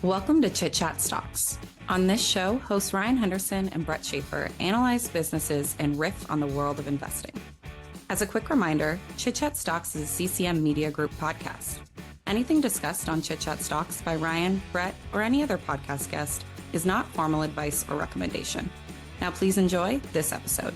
Welcome to Chit Chat Stocks. On this show, hosts Ryan Henderson and Brett Schaefer analyze businesses and riff on the world of investing. As a quick reminder, Chit Chat Stocks is a CCM Media Group podcast. Anything discussed on Chit Chat Stocks by Ryan, Brett, or any other podcast guest is not formal advice or recommendation. Now please enjoy this episode.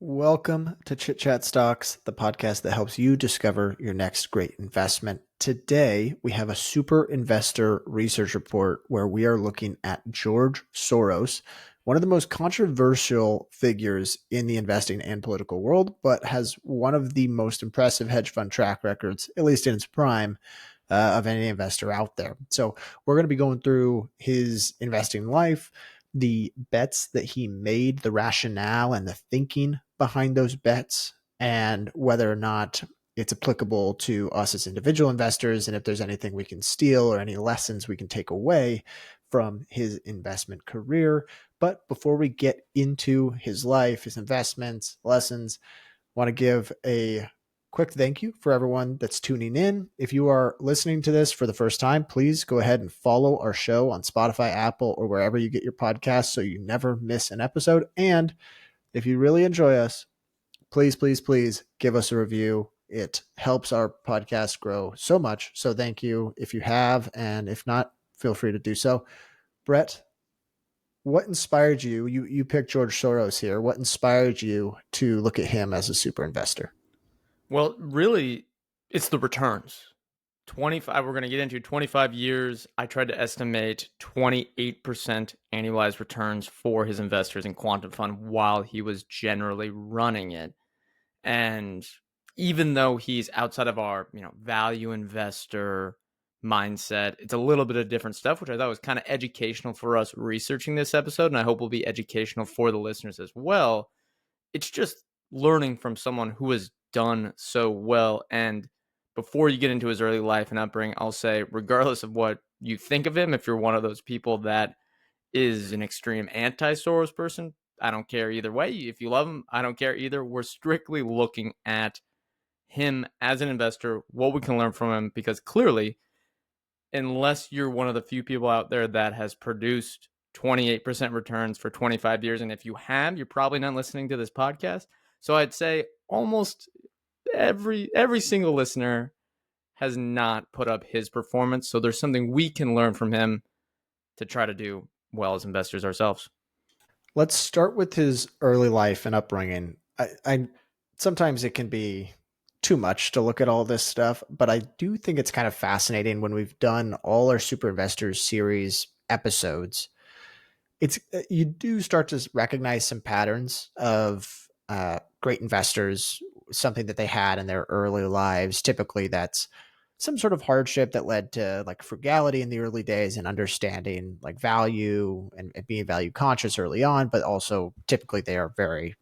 Welcome to Chit Chat Stocks, the podcast that helps you discover your next great investment. Today, we have a Super Investor research report where we are looking at George Soros, one of the most controversial figures in the investing and political world, but has one of the most impressive hedge fund track records, at least in its prime, of any investor out there. So we're going to be going through his investing life, the bets that he made, the rationale and the thinking behind those bets, and whether or not it's applicable to us as individual investors, and if there's anything we can steal or any lessons we can take away from his investment career. But before we get into his life, his investments, lessons, I want to give a quick thank you for everyone that's tuning in. If you are listening to this for the first time, please go ahead and follow our show on Spotify, Apple, or wherever you get your podcasts so you never miss an episode. And if you really enjoy us, please give us a review. It helps our podcast grow so much. So thank you if you have, and if not, feel free to do so. Brett, what inspired you? You picked George Soros here. What inspired you to look at him as a super investor? Well, really, it's the returns. 25, we're going to get into 25 years. I tried to estimate 28% annualized returns for his investors in Quantum Fund while he was generally running it. And even though he's outside of our, value investor mindset, it's a little bit of different stuff, which I thought was kind of educational for us researching this episode. And I hope will be educational for the listeners as well. It's just learning from someone who has done so well. And before you get into his early life and upbringing, I'll say, regardless of what you think of him, if you're one of those people that is an extreme anti-Soros person, I don't care either way. If you love him, I don't care either. We're strictly looking at him as an investor, what we can learn from him, because clearly, unless you're one of the few people out there that has produced 28% returns for 25 years, and if you have, you're probably not listening to this podcast. So I'd say almost every single listener has not put up his performance. So there's something we can learn from him to try to do well as investors ourselves. Let's start with his early life and upbringing. I sometimes it can be too much to look at all this stuff, but I do think it's kind of fascinating when we've done all our Super Investors series episodes. You do start to recognize some patterns of great investors, something that they had in their early lives. Typically that's some sort of hardship that led to like frugality in the early days and understanding like value and being value conscious early on, but also typically they are very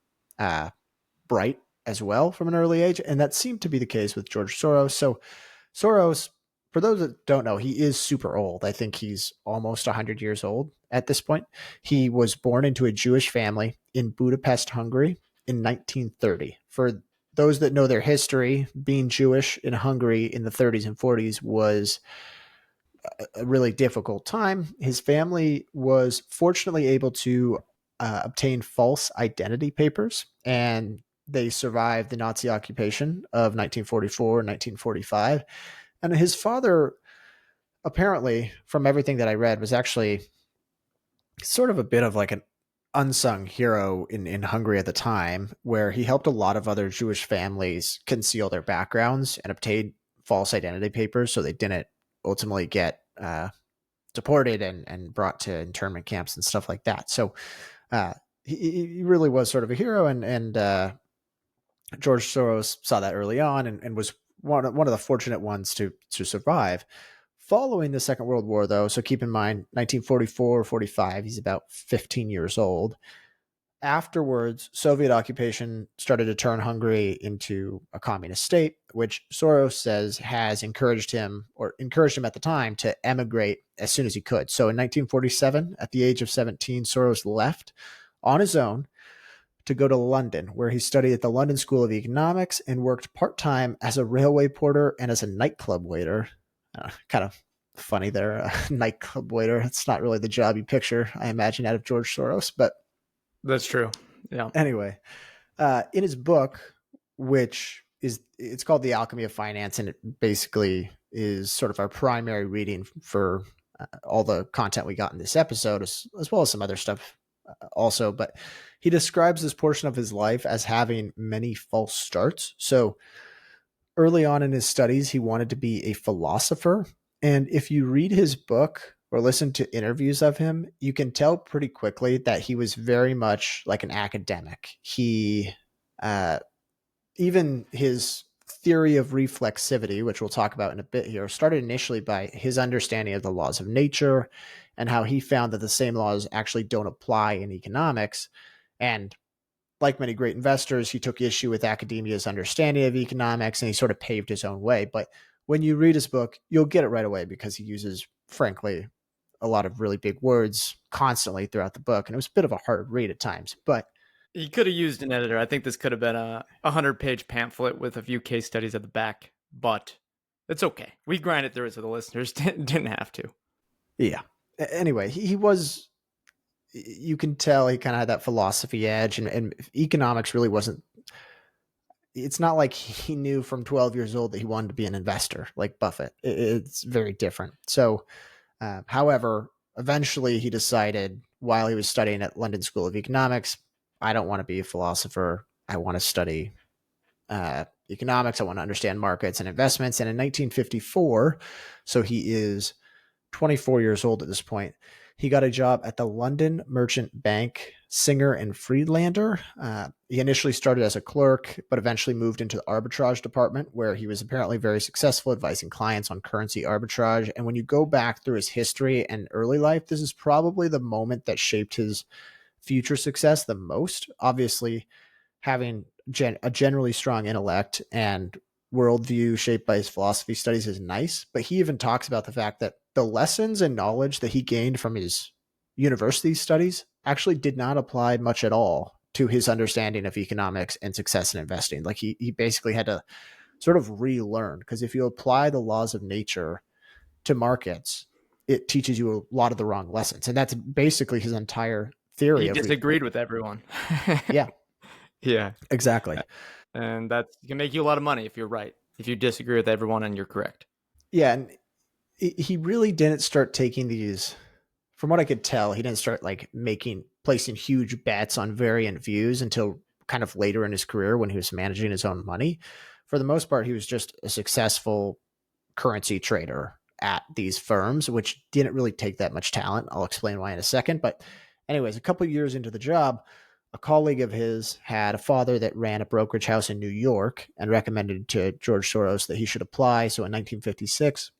bright as well from an early age. And that seemed to be the case with George Soros. So Soros, for those that don't know, he is super old. I think he's almost 100 years old at this point. He was born into a Jewish family in Budapest, Hungary in 1930. For those that know their history, being Jewish in Hungary in the 30s and 40s was a really difficult time. His family was fortunately able to obtain false identity papers, and they survived the Nazi occupation of 1944 and 1945. And his father, apparently, from everything that I read, was actually sort of a bit of like an unsung hero in Hungary at the time, where he helped a lot of other Jewish families conceal their backgrounds and obtain false identity papers so they didn't ultimately get deported and brought to internment camps and stuff like that. So he really was sort of a hero, and George Soros saw that early on and was one of the fortunate ones to survive. Following the Second World War, though, so keep in mind, 1944, 45, he's about 15 years old. Afterwards, Soviet occupation started to turn Hungary into a communist state, which Soros says has encouraged him at the time to emigrate as soon as he could. So in 1947, at the age of 17, Soros left on his own to go to London, where he studied at the London School of Economics and worked part-time as a railway porter and as a nightclub waiter. Kind of funny there, nightclub waiter. It's not really the job you picture, I imagine, out of George Soros. But That's true. Yeah. anyway, in his book, it's called The Alchemy of Finance, and it basically is sort of our primary reading for all the content we got in this episode, as well as some other stuff also. But he describes this portion of his life as having many false starts. So early on in his studies, he wanted to be a philosopher. And if you read his book or listen to interviews of him, you can tell pretty quickly that he was very much like an academic. He, even his theory of reflexivity, which we'll talk about in a bit here, started initially by his understanding of the laws of nature and how he found that the same laws actually don't apply in economics. And like many great investors, he took issue with academia's understanding of economics, and he sort of paved his own way. But when you read his book, you'll get it right away because he uses, frankly, a lot of really big words constantly throughout the book. And it was a bit of a hard read at times, but He could have used an editor. I think this could have been a 100-page pamphlet with a few case studies at the back, but it's okay. We grind it through it so the listeners didn't have to. yeah. Anyway, he was, you can tell he kind of had that philosophy edge, and economics really wasn't, it's not like he knew from 12 years old that he wanted to be an investor like Buffett. It's very different. So, however, eventually he decided while he was studying at London School of Economics, I don't want to be a philosopher. I want to study economics. I want to understand markets and investments. And in 1954, so he is 24 years old at this point, he got a job at the London Merchant Bank, Singer and Friedlander. He initially started as a clerk, but eventually moved into the arbitrage department, where he was apparently very successful advising clients on currency arbitrage. And when you go back through his history and early life, this is probably the moment that shaped his future success the most. Obviously, having a generally strong intellect and worldview shaped by his philosophy studies is nice, but he even talks about the fact that the lessons and knowledge that he gained from his university studies actually did not apply much at all to his understanding of economics and success in investing. Like he basically had to sort of relearn, because if you apply the laws of nature to markets, it teaches you a lot of the wrong lessons. And that's basically his entire theory. He disagreed with everyone. Yeah. Yeah. Exactly. And that can make you a lot of money if you're right. If you disagree with everyone and you're correct. Yeah. And he really didn't start taking these, from what I could tell, he didn't start like placing huge bets on variant views until kind of later in his career when he was managing his own money. For the most part, he was just a successful currency trader at these firms, which didn't really take that much talent. I'll explain why in a second. But anyways, a couple of years into the job, a colleague of his had a father that ran a brokerage house in New York and recommended to George Soros that he should apply. So in 1956,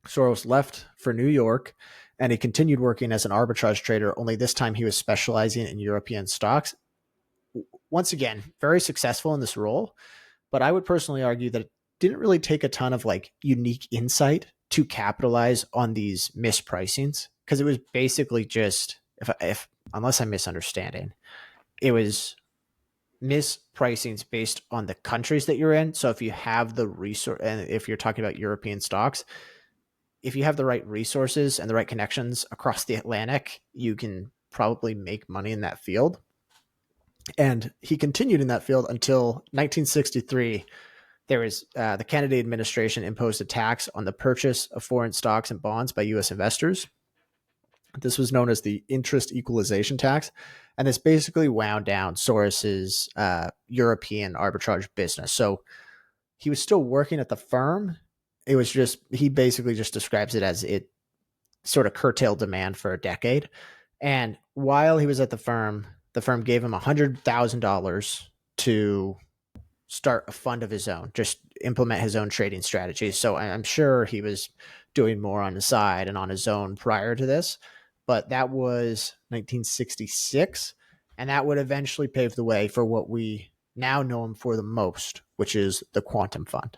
Soros left for New York, and he continued working as an arbitrage trader, only this time he was specializing in European stocks. Once again, very successful in this role, but I would personally argue that it didn't really take a ton of like unique insight to capitalize on these mispricings, because it was basically just, if unless I'm misunderstanding, it was mispricings based on the countries that you're in. So if you have the resource, and if you're talking about European stocks, if you have the right resources and the right connections across the Atlantic, you can probably make money in that field. And he continued in that field until 1963. There was the Kennedy administration imposed a tax on the purchase of foreign stocks and bonds by U.S. investors. This was known as the interest equalization tax. And this basically wound down Soros's European arbitrage business. So he was still working at the firm. It was just, he basically just describes it as it sort of curtailed demand for a decade. And while he was at the firm gave him $100,000 to start a fund of his own, just implement his own trading strategies. So I'm sure he was doing more on the side and on his own prior to this, but that was 1966. And that would eventually pave the way for what we now know him for the most, which is the quantum fund.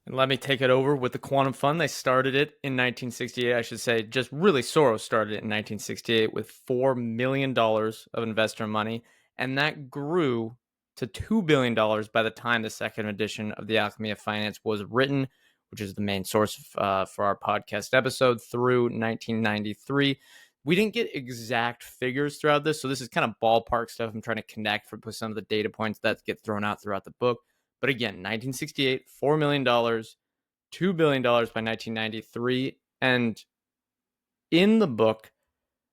And let me take it over with the quantum fund. They started it in 1968. I should say, just really Soros started it in 1968 with $4 million of investor money. And that grew to $2 billion by the time the second edition of The Alchemy of Finance was written, which is the main source for our podcast episode, through 1993. We didn't get exact figures throughout this, so this is kind of ballpark stuff. I'm trying to connect with some of the data points that get thrown out throughout the book. But again, 1968, $4 million, $2 billion by 1993. And in the book,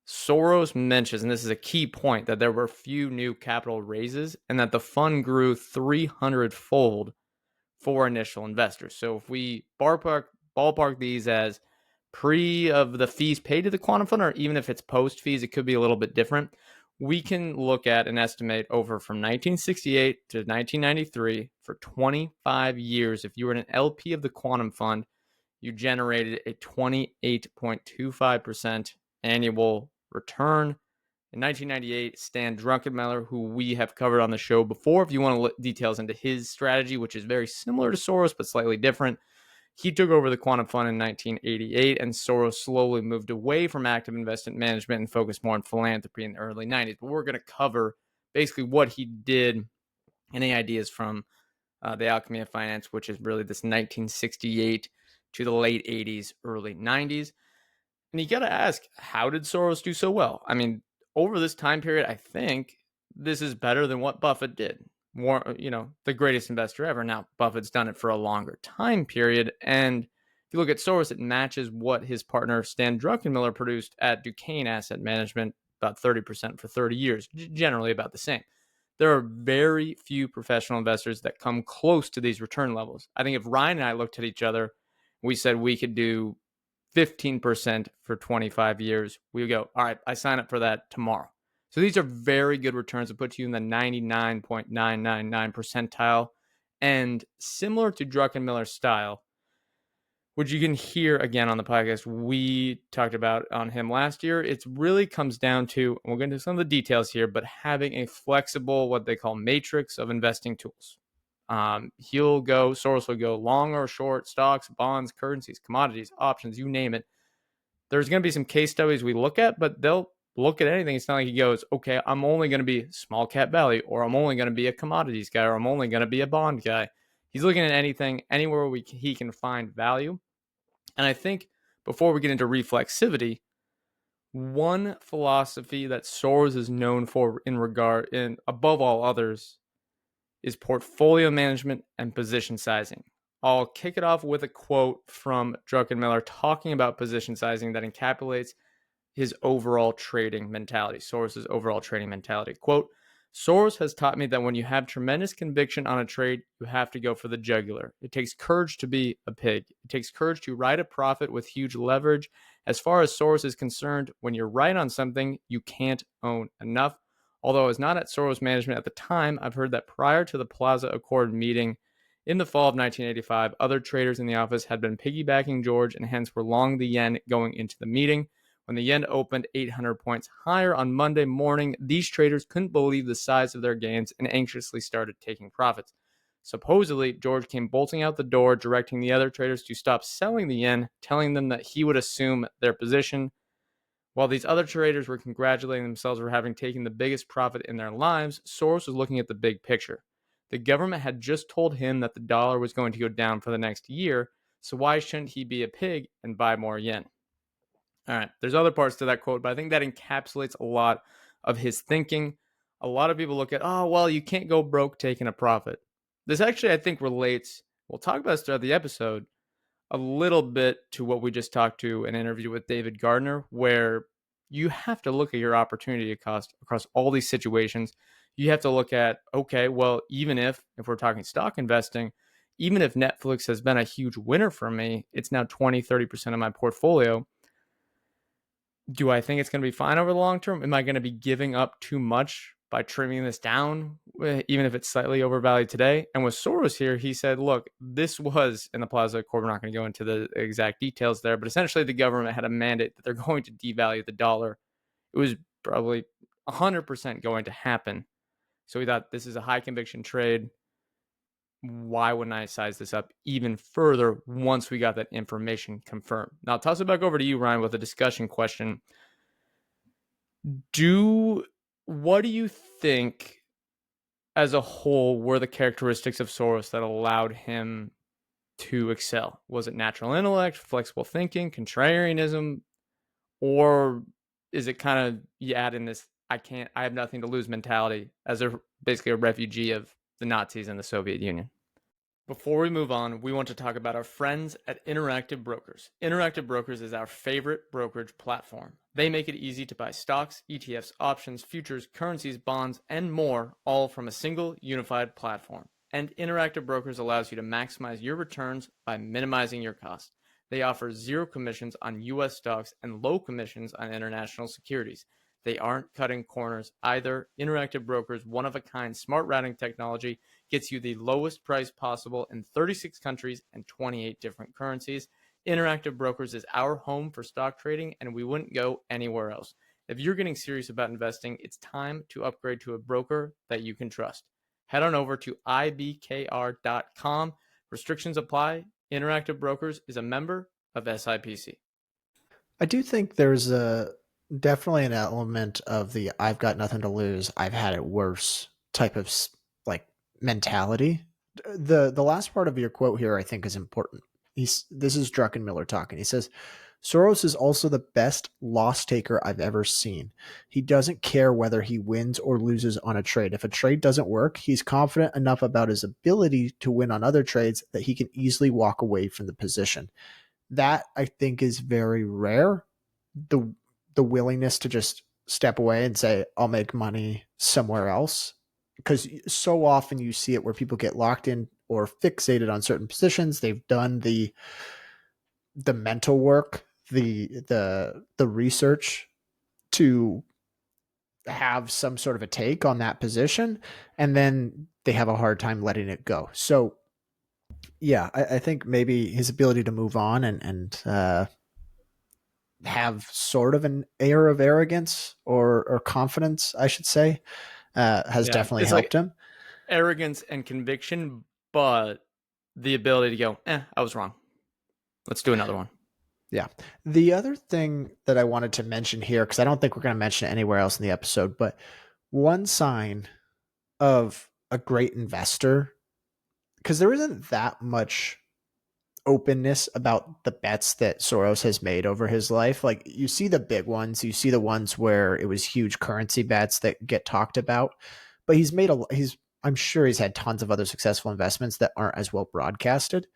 Soros mentions, and this is a key point, that there were few new capital raises and that the fund grew 300-fold for initial investors. So if we ballpark these as pre of the fees paid to the quantum fund, or even if it's post fees, it could be a little bit different. We can look at and estimate over from 1968 to 1993 for 25 years. If you were an LP of the quantum fund, you generated a 28.25% annual return. In 1998, Stan Druckenmiller, who we have covered on the show before, if you want to look details into his strategy, which is very similar to Soros but slightly different, he took over the quantum fund in 1988, and Soros slowly moved away from active investment management and focused more on philanthropy in the early 90s. But we're going to cover basically what he did, any ideas from The Alchemy of Finance, which is really this 1968 to the late 80s, early 90s. And you got to ask, how did Soros do so well? I mean, over this time period, I think this is better than what Buffett did. More, the greatest investor ever. Now, Buffett's done it for a longer time period. And if you look at Soros, it matches what his partner Stan Druckenmiller produced at Duquesne Asset Management, about 30% for 30 years, generally about the same. There are very few professional investors that come close to these return levels. I think if Ryan and I looked at each other, we said we could do 15% for 25 years, we would go, all right, I sign up for that tomorrow. So these are very good returns that put you in the 99.999 percentile. And similar to Druckenmiller's style, which you can hear again on the podcast we talked about on him last year, it really comes down to, and we'll get into some of the details here, but having a flexible, what they call matrix of investing tools. Soros will go long or short, stocks, bonds, currencies, commodities, options, you name it. There's going to be some case studies we look at, but they'll look at anything. It's not like he goes, okay, I'm only going to be small cap value, or I'm only going to be a commodities guy, or I'm only going to be a bond guy. He's looking at anything, anywhere he can find value. And I think before we get into reflexivity, one philosophy that Soros is known for above all others is portfolio management and position sizing. I'll kick it off with a quote from Druckenmiller talking about position sizing that encapsulates his overall trading mentality, Soros's overall trading mentality. Quote, Soros has taught me that when you have tremendous conviction on a trade, you have to go for the jugular. It takes courage to be a pig. It takes courage to ride a profit with huge leverage. As far as Soros is concerned, when you're right on something, you can't own enough. Although I was not at Soros management at the time, I've heard that prior to the Plaza Accord meeting in the fall of 1985, other traders in the office had been piggybacking George and hence were long the yen going into the meeting. When the yen opened 800 points higher on Monday morning, these traders couldn't believe the size of their gains and anxiously started taking profits. Supposedly, George came bolting out the door, directing the other traders to stop selling the yen, telling them that he would assume their position. While these other traders were congratulating themselves for having taken the biggest profit in their lives, Soros was looking at the big picture. The government had just told him that the dollar was going to go down for the next year, so why shouldn't he be a pig and buy more yen? All right, there's other parts to that quote, but I think that encapsulates a lot of his thinking. A lot of people look at, oh, well, you can't go broke taking a profit. This actually, I think, relates, we'll talk about this throughout the episode, a little bit to what we just talked to an interview with David Gardner, where you have to look at your opportunity cost across all these situations. You have to look at, okay, well, even if we're talking stock investing, even if Netflix has been a huge winner for me, it's now 20, 30% of my portfolio. Do I think it's going to be fine over the long term? Am I going to be giving up too much by trimming this down, even if it's slightly overvalued today? And with Soros here, he said, look, this was in the Plaza Accord. We're not going to go into the exact details there, but essentially the government had a mandate that they're going to devalue the dollar. It was probably 100% going to happen. So we thought this is a high conviction trade. Why wouldn't I size this up even further once we got that information confirmed? Now, I'll toss it back over to you, Ryan, with a discussion question. What do you think as a whole were the characteristics of Soros that allowed him to excel? Was it natural intellect, flexible thinking, contrarianism, or is it kind of you add in this I have nothing to lose mentality as basically a refugee of the Nazis and the Soviet Union? Before we move on, we want to talk about our friends at Interactive Brokers. Interactive Brokers is our favorite brokerage platform. They make it easy to buy stocks, ETFs, options, futures, currencies, bonds, and more, all from a single unified platform. And Interactive Brokers allows you to maximize your returns by minimizing your costs. They offer zero commissions on US stocks and low commissions on international securities. They aren't cutting corners either. Interactive Brokers' one-of-a-kind smart routing technology gets you the lowest price possible in 36 countries and 28 different currencies. Interactive Brokers is our home for stock trading, and we wouldn't go anywhere else. If you're getting serious about investing, it's time to upgrade to a broker that you can trust. Head on over to ibkr.com. Restrictions apply. Interactive Brokers is a member of SIPC. I do think there's definitely an element of the I've got nothing to lose, I've had it worse type of like mentality. The last part of your quote here I think is important. This is Druckenmiller talking. He says, Soros is also the best loss taker I've ever seen. He doesn't care whether he wins or loses on a trade. If a trade doesn't work, he's confident enough about his ability to win on other trades that he can easily walk away from the position. That I think is very rare. The willingness to just step away and say, I'll make money somewhere else. Because so often you see it where people get locked in or fixated on certain positions. They've done the mental work, the research to have some sort of a take on that position, and then they have a hard time letting it go. So yeah, I think maybe his ability to move on and have sort of an air of arrogance or confidence, I should say, has definitely helped him. Arrogance and conviction, but the ability to go, I was wrong. Let's do another one. Yeah. The other thing that I wanted to mention here, because I don't think we're going to mention it anywhere else in the episode, but one sign of a great investor, because there isn't that much openness about the bets that Soros has made over his life. Like you see the big ones, you see the ones where it was huge currency bets that get talked about, but I'm sure he's had tons of other successful investments that aren't as well broadcasted.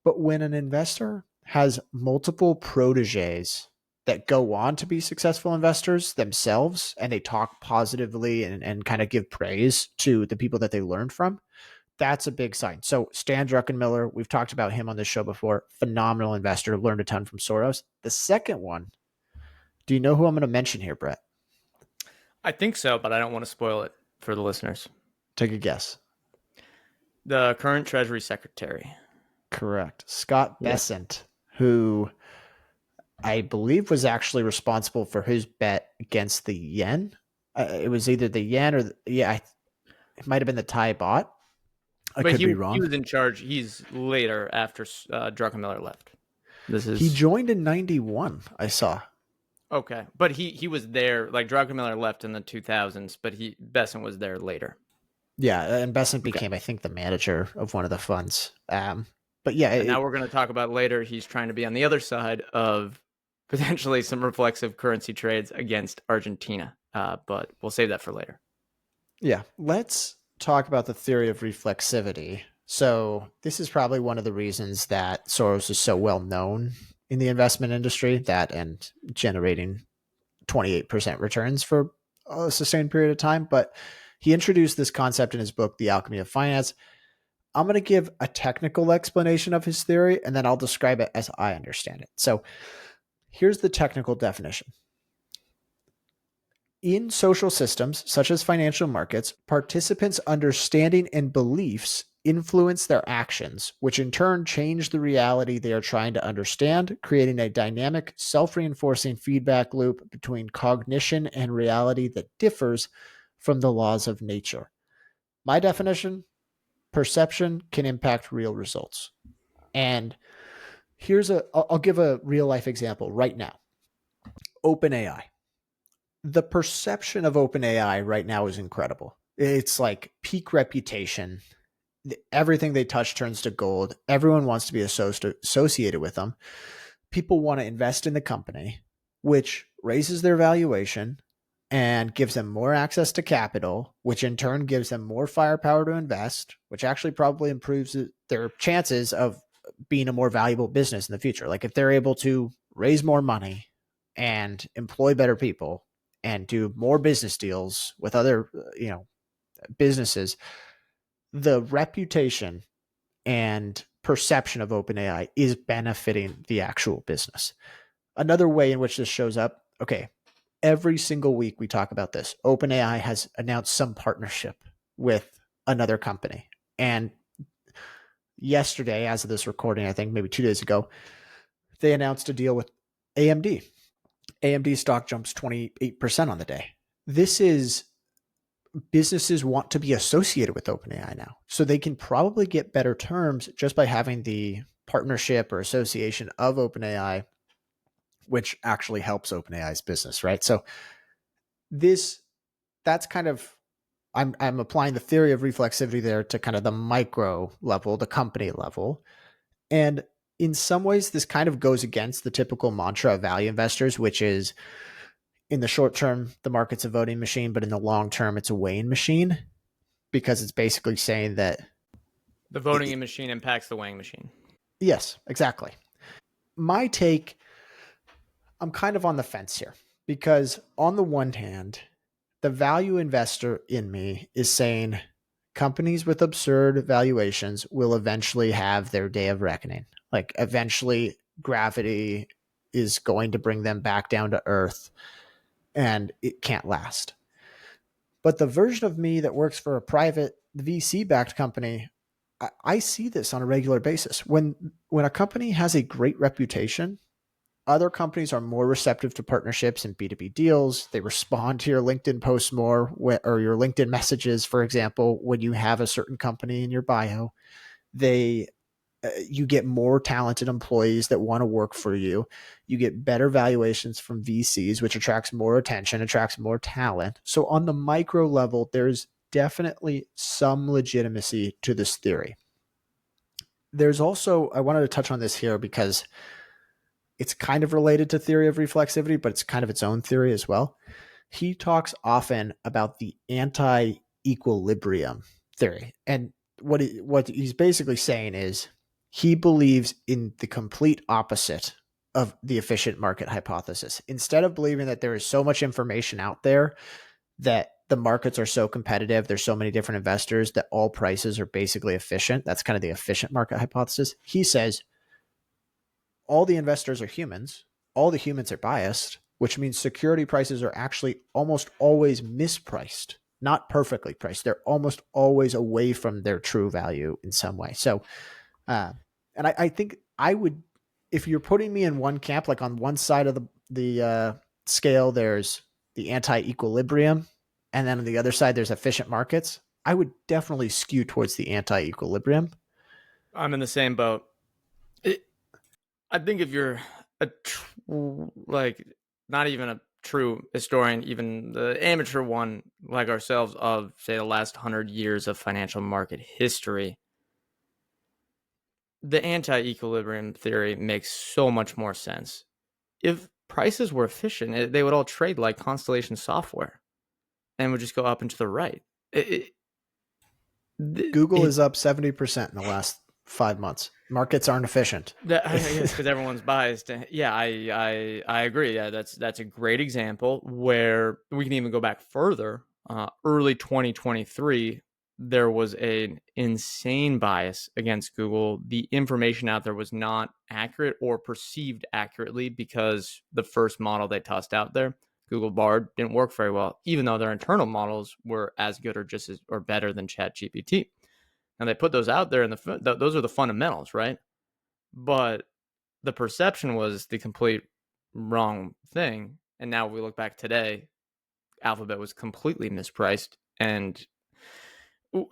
But when an investor has multiple proteges that go on to be successful investors themselves, and they talk positively and kind of give praise to the people that they learned from, that's a big sign. So Stan Druckenmiller, we've talked about him on this show before, phenomenal investor, learned a ton from Soros. The second one, do you know who I'm going to mention here, Brett? I think so, but I don't want to spoil it for the listeners. Take a guess. The current Treasury Secretary. Correct. Scott Bessent, who I believe was actually responsible for his bet against the yen. It was either the yen or it might have been the Thai baht. I could be wrong. He was in charge. He's later after Druckenmiller left. He joined in 91, I saw. Okay. But he was there, like Druckenmiller left in the 2000s, but Bessent was there later. Yeah, and Bessent became, I think, the manager of one of the funds. But yeah. Now we're going to talk about later, he's trying to be on the other side of potentially some reflexive currency trades against Argentina. But we'll save that for later. Yeah. Let's talk about the theory of reflexivity. So this is probably one of the reasons that Soros is so well known in the investment industry, that and generating 28% returns for a sustained period of time. But he introduced this concept in his book, The Alchemy of Finance. I'm going to give a technical explanation of his theory, and then I'll describe it as I understand it. So here's the technical definition. In social systems, such as financial markets, participants' understanding and beliefs influence their actions, which in turn change the reality they are trying to understand, creating a dynamic, self-reinforcing feedback loop between cognition and reality that differs from the laws of nature. My definition: perception can impact real results. And I'll give a real life example right now. OpenAI. The perception of OpenAI right now is incredible. It's like peak reputation. Everything they touch turns to gold. Everyone wants to be associated with them. People want to invest in the company, which raises their valuation and gives them more access to capital, which in turn gives them more firepower to invest, which actually probably improves their chances of being a more valuable business in the future. Like if they're able to raise more money and employ better people and do more business deals with other, businesses, the reputation and perception of OpenAI is benefiting the actual business. Another way in which this shows up, okay, every single week we talk about this. OpenAI has announced some partnership with another company. And yesterday, as of this recording, I think maybe 2 days ago, they announced a deal with AMD. AMD stock jumps 28% on the day. This is businesses want to be associated with OpenAI now. So they can probably get better terms just by having the partnership or association of OpenAI, which actually helps OpenAI's business, right? So that's kind of I'm applying the theory of reflexivity there to kind of the micro level, the company level. And in some ways, this kind of goes against the typical mantra of value investors, which is in the short term, the market's a voting machine, but in the long term, it's a weighing machine, because it's basically saying that the voting machine impacts the weighing machine. Yes, exactly. My take, I'm kind of on the fence here, because on the one hand, the value investor in me is saying companies with absurd valuations will eventually have their day of reckoning. Like eventually gravity is going to bring them back down to earth and it can't last. But the version of me that works for a private VC backed company, I see this on a regular basis. When a company has a great reputation, other companies are more receptive to partnerships and B2B deals. They respond to your LinkedIn posts more, or your LinkedIn messages, for example, when you have a certain company in your bio. You get more talented employees that want to work for you. You get better valuations from VCs, which attracts more attention, attracts more talent. So on the micro level, there's definitely some legitimacy to this theory. There's also, I wanted to touch on this here because it's kind of related to theory of reflexivity, but it's kind of its own theory as well. He talks often about the anti-equilibrium theory. And what he's basically saying is he believes in the complete opposite of the efficient market hypothesis. Instead of believing that there is so much information out there that the markets are so competitive, there's so many different investors that all prices are basically efficient. That's kind of the efficient market hypothesis. He says all the investors are humans. All the humans are biased, which means security prices are actually almost always mispriced, not perfectly priced. They're almost always away from their true value in some way. So, and I think I would, if you're putting me in one camp, like on one side of the scale, there's the anti-equilibrium, and then on the other side, there's efficient markets. I would definitely skew towards the anti-equilibrium. I'm in the same boat. I think if you're like not even a true historian, even the amateur one like ourselves of, say, the last 100 years of financial market history, the anti-equilibrium theory makes so much more sense. If prices were efficient, they would all trade like Constellation software and would just go up and to the right. Google is up 70% in the last 5 months. Markets aren't efficient. I guess because everyone's biased. Yeah, I agree. Yeah, that's a great example where we can even go back further. Early 2023, there was an insane bias against Google. The information out there was not accurate or perceived accurately because the first model they tossed out there, Google Bard, didn't work very well, even though their internal models were as good or just as or better than ChatGPT. And they put those out there, and those are the fundamentals, right? But the perception was the complete wrong thing. And now we look back today, Alphabet was completely mispriced. And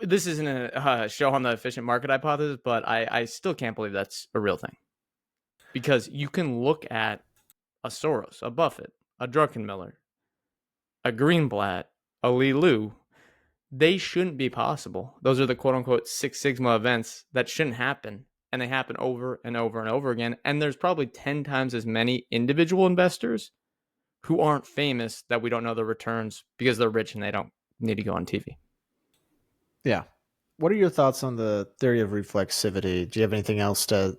this isn't a show on the efficient market hypothesis, but I still can't believe that's a real thing. Because you can look at a Soros, a Buffett, a Druckenmiller, a Greenblatt, a Li Lu, they shouldn't be possible. Those are the quote unquote Six Sigma events that shouldn't happen. And they happen over and over and over again. And there's probably 10 times as many individual investors who aren't famous that we don't know their returns because they're rich and they don't need to go on TV. Yeah. What are your thoughts on the theory of reflexivity? Do you have anything else to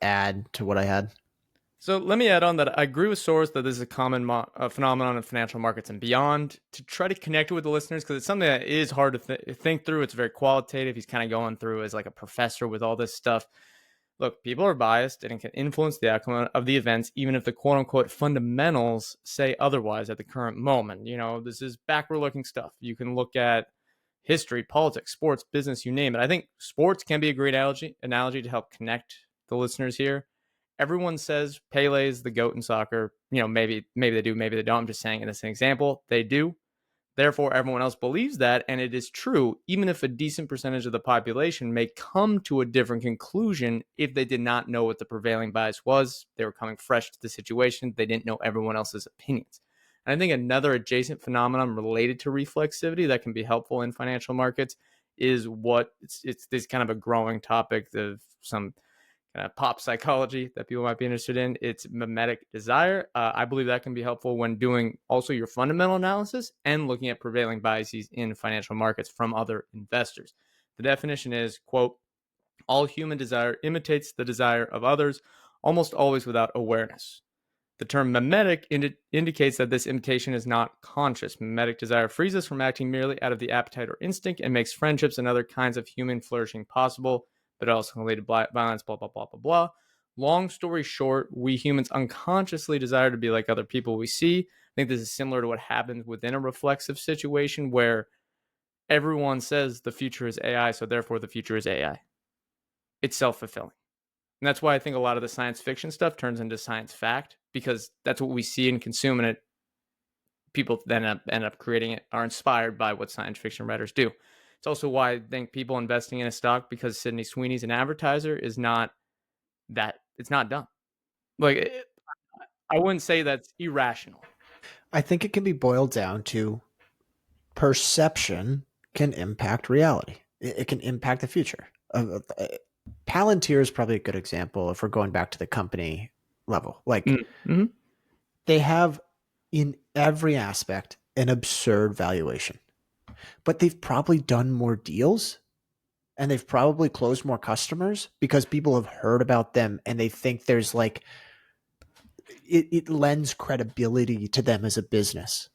add to what I had? So let me add on that I agree with Soros that this is a common phenomenon in financial markets and beyond. To try to connect it with the listeners, because it's something that is hard to think through. It's very qualitative. He's kind of going through as like a professor with all this stuff. Look, people are biased and it can influence the outcome of the events, even if the quote unquote fundamentals say otherwise at the current moment. You know, this is backward looking stuff. You can look at history, politics, sports, business, you name it. I think sports can be a great analogy to help connect the listeners here. Everyone says Pele is the GOAT in soccer. You know, maybe they do, maybe they don't. I'm just saying in this example, they do. Therefore, everyone else believes that, and it is true, even if a decent percentage of the population may come to a different conclusion if they did not know what the prevailing bias was. They were coming fresh to the situation. They didn't know everyone else's opinions. And I think another adjacent phenomenon related to reflexivity that can be helpful in financial markets is what it's this kind of a growing topic of some kind of pop psychology that people might be interested in. It's mimetic desire. I believe that can be helpful when doing also your fundamental analysis and looking at prevailing biases in financial markets from other investors. The definition is, quote, all human desire imitates the desire of others, almost always without awareness. The term mimetic indicates that this imitation is not conscious. Mimetic desire frees us from acting merely out of the appetite or instinct and makes friendships and other kinds of human flourishing possible, but it also can lead to violence, blah, blah, blah, blah, blah. Long story short, we humans unconsciously desire to be like other people we see. I think this is similar to what happens within a reflexive situation where everyone says the future is AI, so therefore the future is AI. It's self-fulfilling. And that's why I think a lot of the science fiction stuff turns into science fact, because that's what we see and consume, and people then end up creating it, are inspired by what science fiction writers do. It's also why I think people investing in a stock because Sydney Sweeney's an advertiser is not that, it's not dumb. Like, I wouldn't say that's irrational. I think it can be boiled down to perception can impact reality. It can impact the future. Palantir is probably a good example if we're going back to the company level. Like they have in every aspect an absurd valuation, but they've probably done more deals and they've probably closed more customers because people have heard about them and they think there's like it lends credibility to them as a business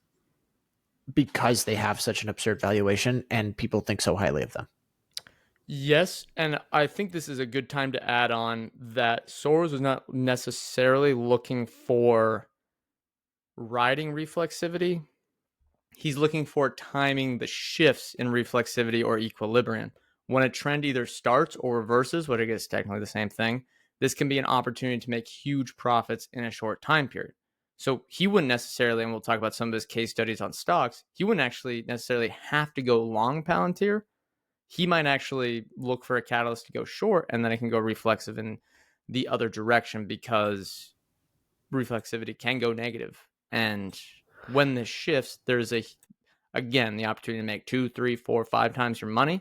because they have such an absurd valuation and people think so highly of them. Yes, and I think this is a good time to add on that Soros was not necessarily looking for riding reflexivity. He's looking for timing the shifts in reflexivity or equilibrium. When a trend either starts or reverses, which I guess is technically the same thing, this can be an opportunity to make huge profits in a short time period. So he wouldn't necessarily, and we'll talk about some of his case studies on stocks, he wouldn't actually necessarily have to go long Palantir. He might actually look for a catalyst to go short, and then it can go reflexive in the other direction because reflexivity can go negative. And when this shifts, there's again the opportunity to make 2, 3, 4, 5 times your money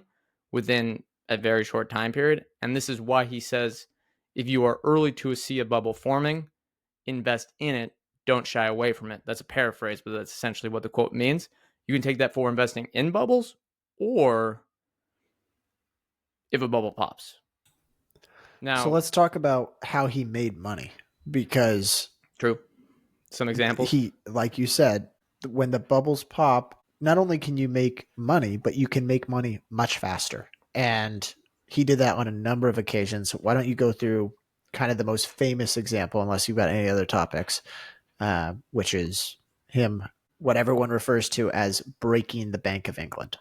within a very short time period. And this is why he says, if you are early to see a bubble forming, invest in it. Don't shy away from it. That's a paraphrase, but that's essentially what the quote means. You can take that for investing in bubbles or if a bubble pops. Now, so let's talk about how he made money, because true. Some examples. He, like you said, when the bubbles pop, not only can you make money, but you can make money much faster. And he did that on a number of occasions. Why don't you go through kind of the most famous example, unless you've got any other topics, which is him, what everyone refers to as breaking the Bank of England.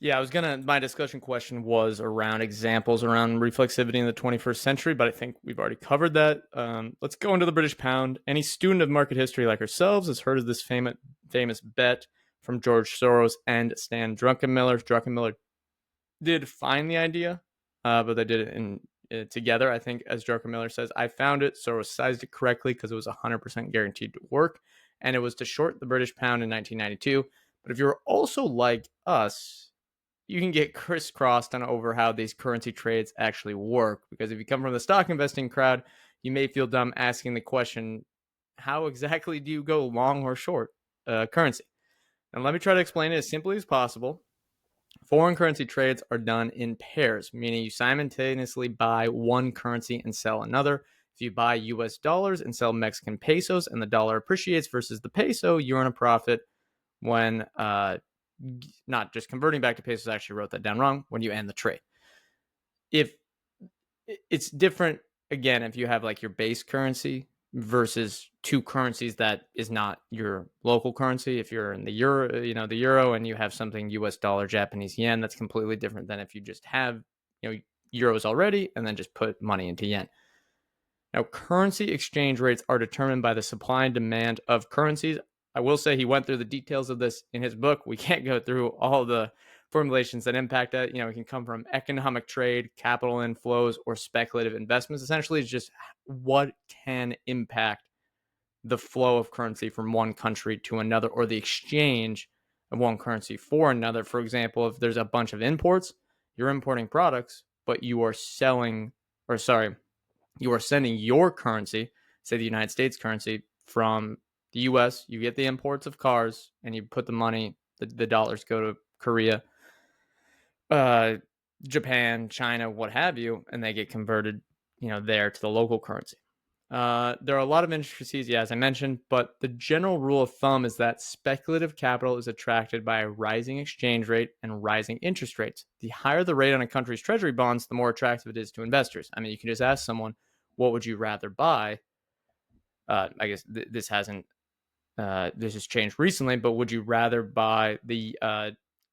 Yeah, my discussion question was around examples around reflexivity in the 21st century, but I think we've already covered that. Let's go into the British pound. Any student of market history like ourselves has heard of this famous bet from George Soros and Stan Druckenmiller. Druckenmiller did find the idea, but they did it together. I think, as Druckenmiller says, I found it. Soros sized it correctly because it was 100% guaranteed to work. and it was to short the British pound in 1992. But if you're also like us, you can get crisscrossed on over how these currency trades actually work. Because if you come from the stock investing crowd, you may feel dumb asking the question, how exactly do you go long or short currency? And let me try to explain it as simply as possible. Foreign currency trades are done in pairs, meaning you simultaneously buy one currency and sell another. If you buy US dollars and sell Mexican pesos and the dollar appreciates versus the peso, you earn a profit when not just converting back to pesos. I actually wrote that down wrong. When you end the trade. If it's different, again, if you have like your base currency versus two currencies that is not your local currency. If you're in the euro, and you have something US dollar, Japanese yen, that's completely different than if you just have, euros already and then just put money into yen. Now, currency exchange rates are determined by the supply and demand of currencies. I will say he went through the details of this in his book. We can't go through all the formulations that impact that. It can come from economic trade, capital inflows, or speculative investments. Essentially, it's just what can impact the flow of currency from one country to another, or the exchange of one currency for another. For example, if there's a bunch of imports, you're importing products, but you are sending your currency, say the United States currency, from the US. You get the imports of cars and you put the money, the dollars go to Korea, Japan, China, what have you, and they get converted, there to the local currency. There are a lot of intricacies, as I mentioned, but the general rule of thumb is that speculative capital is attracted by a rising exchange rate and rising interest rates. The higher the rate on a country's treasury bonds, the more attractive it is to investors. I mean, you can just ask someone, what would you rather buy? I guess this has changed recently, but would you rather buy the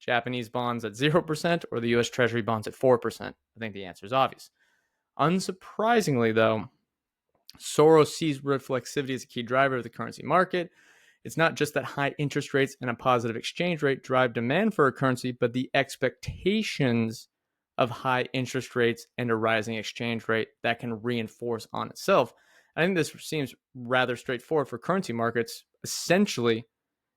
Japanese bonds at 0% or the US Treasury bonds at 4%? I think the answer is obvious. Unsurprisingly, though, Soros sees reflexivity as a key driver of the currency market. It's not just that high interest rates and a positive exchange rate drive demand for a currency, but the expectations of high interest rates and a rising exchange rate that can reinforce on itself. I think this seems rather straightforward for currency markets. Essentially,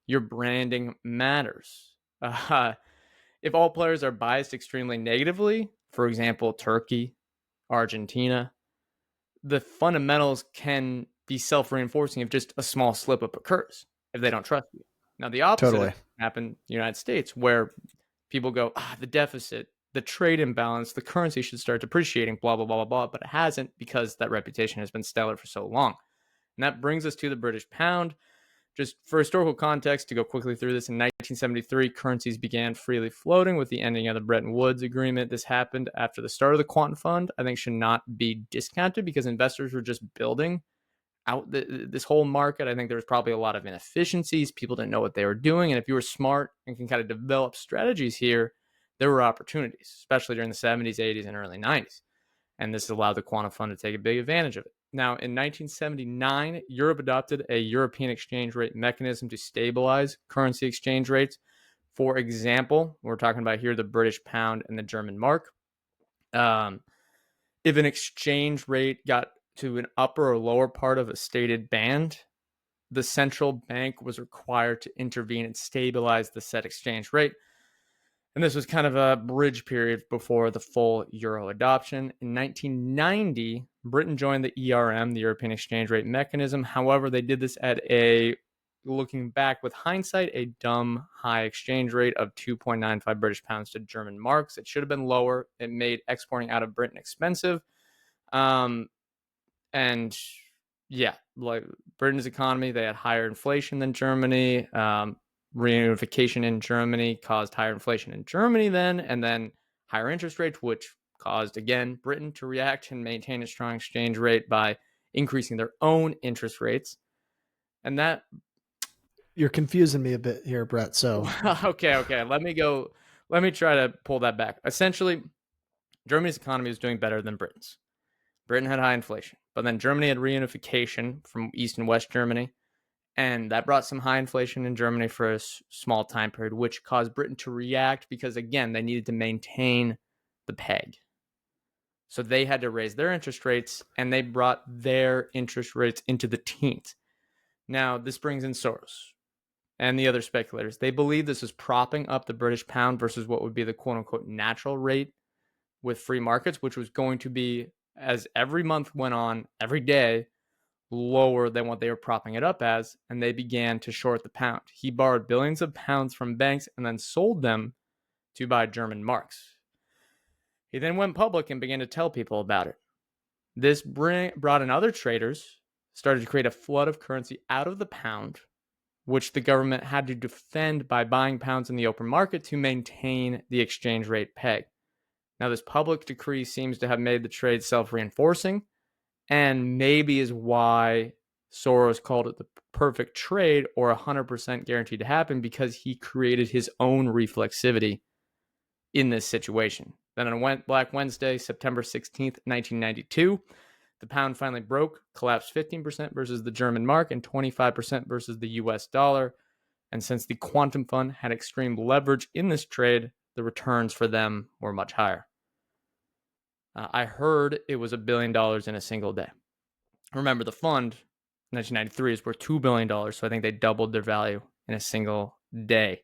your branding matters. If all players are biased extremely negatively, for example, Turkey, Argentina, the fundamentals can be self-reinforcing if just a small slip-up occurs, if they don't trust you. Now, the opposite happened in the United States, where people go, the deficit, the trade imbalance, the currency should start depreciating, blah, blah, blah, blah, blah. But it hasn't, because that reputation has been stellar for so long. And that brings us to the British pound. Just for historical context, to go quickly through this, in 1973, currencies began freely floating with the ending of the Bretton Woods Agreement. This happened after the start of the quant fund. I think should not be discounted, because investors were just building out this whole market. I think there was probably a lot of inefficiencies. People didn't know what they were doing. And if you were smart and can kind of develop strategies here, there were opportunities, especially during the 70s, 80s, and early 90s. And this allowed the quantum fund to take a big advantage of it. Now, in 1979, Europe adopted a European exchange rate mechanism to stabilize currency exchange rates. For example, we're talking about here the British pound and the German mark. If an exchange rate got to an upper or lower part of a stated band, the central bank was required to intervene and stabilize the set exchange rate. And this was kind of a bridge period before the full euro adoption. In 1990, Britain joined the ERM, the European Exchange Rate Mechanism. However, they did this at looking back with hindsight, a dumb high exchange rate of 2.95 British pounds to German marks. It should have been lower. It made exporting out of Britain expensive. Like Britain's economy, they had higher inflation than Germany. Reunification in Germany caused higher inflation in Germany and then higher interest rates, which caused, again, Britain to react and maintain a strong exchange rate by increasing their own interest rates. And that... You're confusing me a bit here, Brett. So okay. Let me try to pull that back. Essentially, Germany's economy was doing better than Britain's. Britain had high inflation, but then Germany had reunification from East and West Germany. And that brought some high inflation in Germany for a small time period, which caused Britain to react because, again, they needed to maintain the peg. So they had to raise their interest rates, and they brought their interest rates into the teens. Now, this brings in Soros and the other speculators. They believe this is propping up the British pound versus what would be the quote unquote natural rate with free markets, which was going to be, as every month went on, every day, lower than what they were propping it up as, and they began to short the pound. He borrowed billions of pounds from banks and then sold them to buy German marks. He then went public and began to tell people about it. This brought in other traders, started to create a flood of currency out of the pound, which the government had to defend by buying pounds in the open market to maintain the exchange rate peg. Now, this public decree seems to have made the trade self-reinforcing, and maybe is why Soros called it the perfect trade or 100% guaranteed to happen, because he created his own reflexivity in this situation. Then on Black Wednesday, September 16th, 1992, the pound finally broke, collapsed 15% versus the German mark and 25% versus the US dollar. And since the quantum fund had extreme leverage in this trade, the returns for them were much higher. I heard it was $1 billion in a single day. Remember, the fund in 1993 is worth $2 billion, so I think they doubled their value in a single day.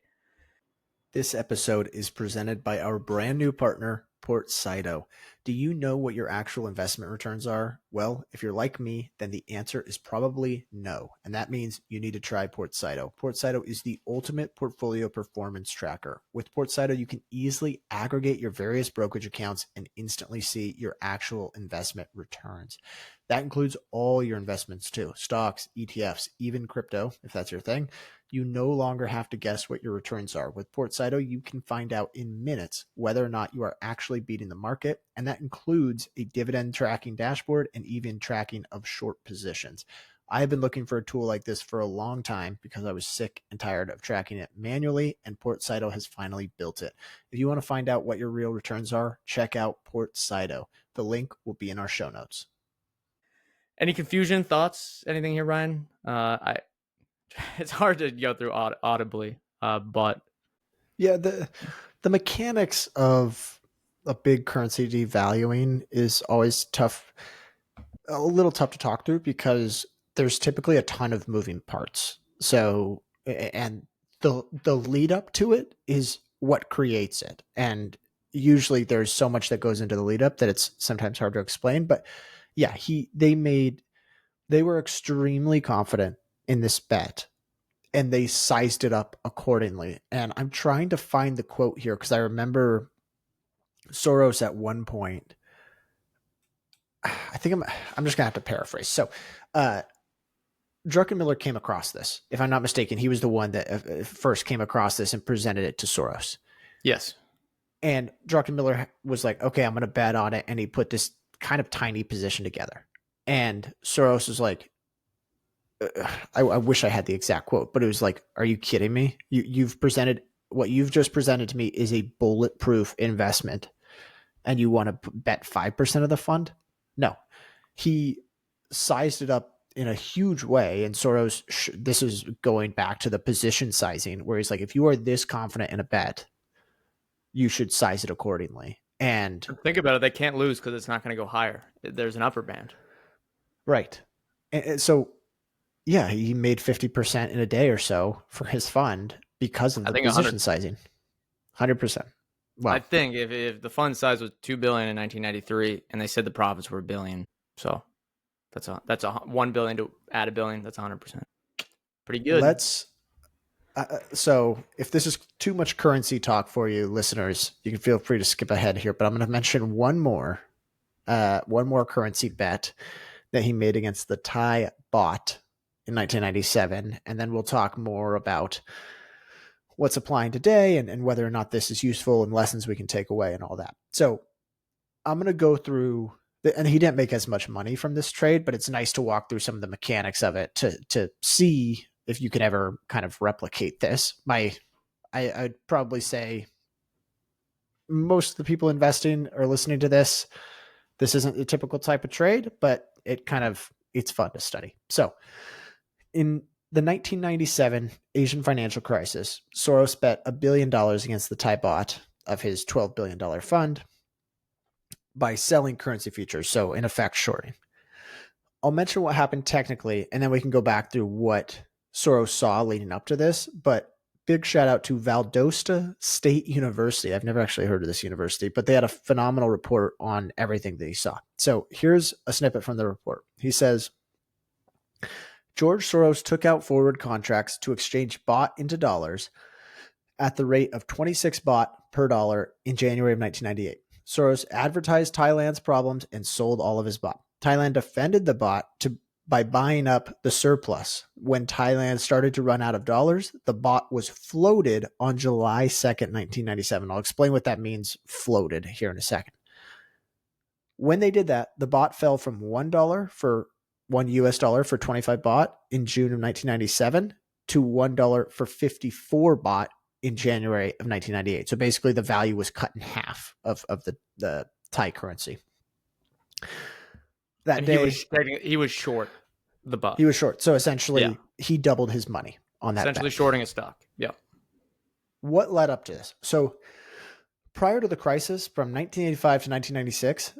This episode is presented by our brand new partner, Portsido. Do you know what your actual investment returns are? Well, if you're like me, then the answer is probably no. And that means you need to try Portsido. Portsido is the ultimate portfolio performance tracker. With Portsido, you can easily aggregate your various brokerage accounts and instantly see your actual investment returns. That includes all your investments too, stocks, ETFs, even crypto, if that's your thing. You no longer have to guess what your returns are. With Portsido, you can find out in minutes whether or not you are actually beating the market, and that includes a dividend tracking dashboard and even tracking of short positions. I have been looking for a tool like this for a long time because I was sick and tired of tracking it manually, and Portsido has finally built it. If you want to find out what your real returns are, check out Portsido. The link will be in our show notes. Any confusion, thoughts, anything here, Ryan? It's hard to go through audibly, but yeah, the mechanics of a big currency devaluing is always tough, a little tough to talk through because there's typically a ton of moving parts. So, and the lead up to it is what creates it, and usually there's so much that goes into the lead up that it's sometimes hard to explain. But yeah, they were extremely confident in this bet, and they sized it up accordingly. And I'm trying to find the quote here because I remember Soros at one point, I think I'm just gonna have to paraphrase. So Druckenmiller came across this. If I'm not mistaken, he was the one that first came across this and presented it to Soros. Yes. And Druckenmiller was like, okay, I'm going to bet on it. And he put this kind of tiny position together. And Soros was like, I wish I had the exact quote, but it was like, are you kidding me? What you've just presented to me is a bulletproof investment, and you want to bet 5% of the fund? No. He sized it up in a huge way. And Soros, this is going back to the position sizing, where he's like, if you are this confident in a bet, you should size it accordingly. And think about it, they can't lose because it's not going to go higher. There's an upper band. Right. And so, yeah, he made 50% in a day or so for his fund because of the position sizing. 100%. Wow. I think if the fund size was $2 billion in 1993 and they said the profits were $1 billion, so that's a $1 billion to add $1 billion, that's 100%. Pretty good. So if this is too much currency talk for you listeners, you can feel free to skip ahead here, but I'm going to mention one more currency bet that he made against the Thai Baht in 1997. And then we'll talk more about what's applying today and whether or not this is useful and lessons we can take away and all that. So I'm going to go through, and he didn't make as much money from this trade, but it's nice to walk through some of the mechanics of it to see if you can ever kind of replicate this. I'd probably say most of the people investing or listening to this isn't the typical type of trade, but it's fun to study. So in the 1997 Asian financial crisis, Soros bet $1 billion against the Thai baht of his $12 billion fund by selling currency futures. So in effect, shorting. I'll mention what happened technically, and then we can go back through what Soros saw leading up to this. But big shout out to Valdosta State University. I've never actually heard of this university, but they had a phenomenal report on everything that he saw. So here's a snippet from the report. He says, George Soros took out forward contracts to exchange baht into dollars at the rate of 26 baht per dollar in January of 1998. Soros advertised Thailand's problems and sold all of his baht. Thailand defended the baht by buying up the surplus. When Thailand started to run out of dollars, the baht was floated on July 2nd, 1997. I'll explain what that means, floated, here in a second. When they did that, the baht fell from $1 for $1 for 25 baht in June of 1997 to $1 for 54 baht in January of 1998. So basically the value was cut in half of the Thai currency. That And day, he was short the baht. he was short. So essentially, he doubled his money on that. Essentially bet. shorting a stock. Yeah. What led up to this? So prior to the crisis from 1985 to 1996,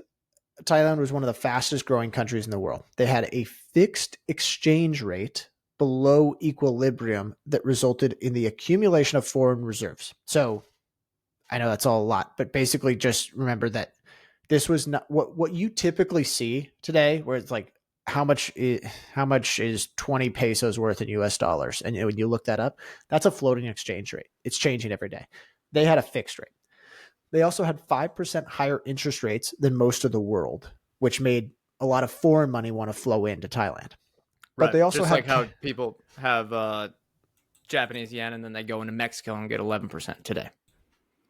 Thailand was one of the fastest growing countries in the world. They had a fixed exchange rate below equilibrium that resulted in the accumulation of foreign reserves. So I know that's all a lot, but basically just remember that this was not what you typically see today, where it's like how much is 20 pesos worth in US dollars, and when you look that up, that's a floating exchange rate. It's changing every day. They had a fixed rate. They also had 5% higher interest rates than most of the world, which made a lot of foreign money want to flow into Thailand. But Right. they also just had like how people have Japanese yen and then they go into Mexico and get 11% today.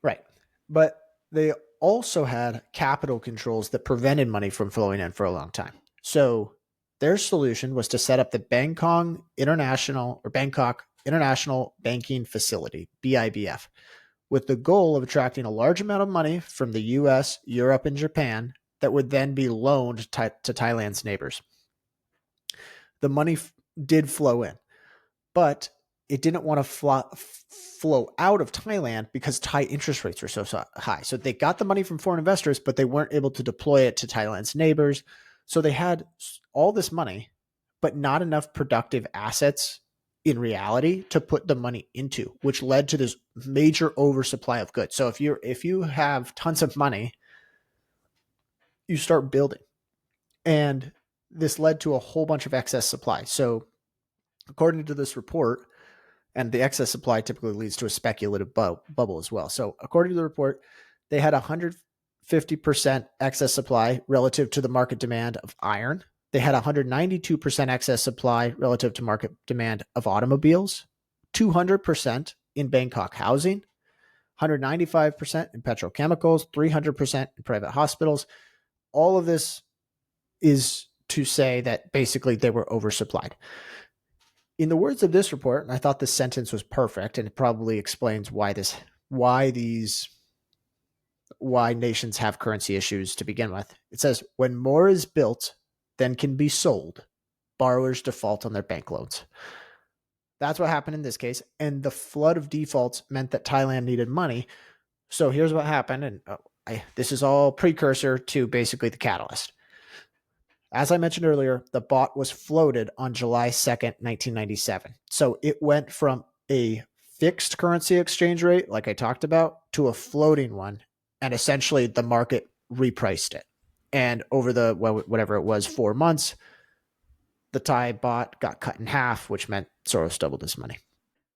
right. But they also had capital controls that prevented money from flowing in for a long time. So their solution was to set up the Bangkok International Banking Facility, BIBF, with the goal of attracting a large amount of money from the US, Europe, and Japan that would then be loaned to Thailand's neighbors. The money did flow in, but it didn't want to flow out of Thailand because Thai interest rates were so high. So they got the money from foreign investors, but they weren't able to deploy it to Thailand's neighbors. So they had all this money, but not enough productive assets in reality to put the money into, which led to this major oversupply of goods. So if you have tons of money, you start building. And this led to a whole bunch of excess supply. So according to this report, and the excess supply typically leads to a speculative bubble as well. So according to the report, they had 150% excess supply relative to the market demand of iron. They had 192% excess supply relative to market demand of automobiles, 200% in Bangkok housing, 195% in petrochemicals, 300% in private hospitals. All of this is to say that basically they were oversupplied. In the words of this report, and I thought this sentence was perfect, and it probably explains why nations have currency issues to begin with. It says, when more is built than can be sold, borrowers default on their bank loans. That's what happened in this case. And the flood of defaults meant that Thailand needed money. So here's what happened. And this is all precursor to basically the catalyst. As I mentioned earlier, the baht was floated on July 2nd, 1997. So it went from a fixed currency exchange rate, like I talked about, to a floating one. And essentially the market repriced it. And over the, whatever it was, 4 months, the Thai baht got cut in half, which meant Soros doubled his money.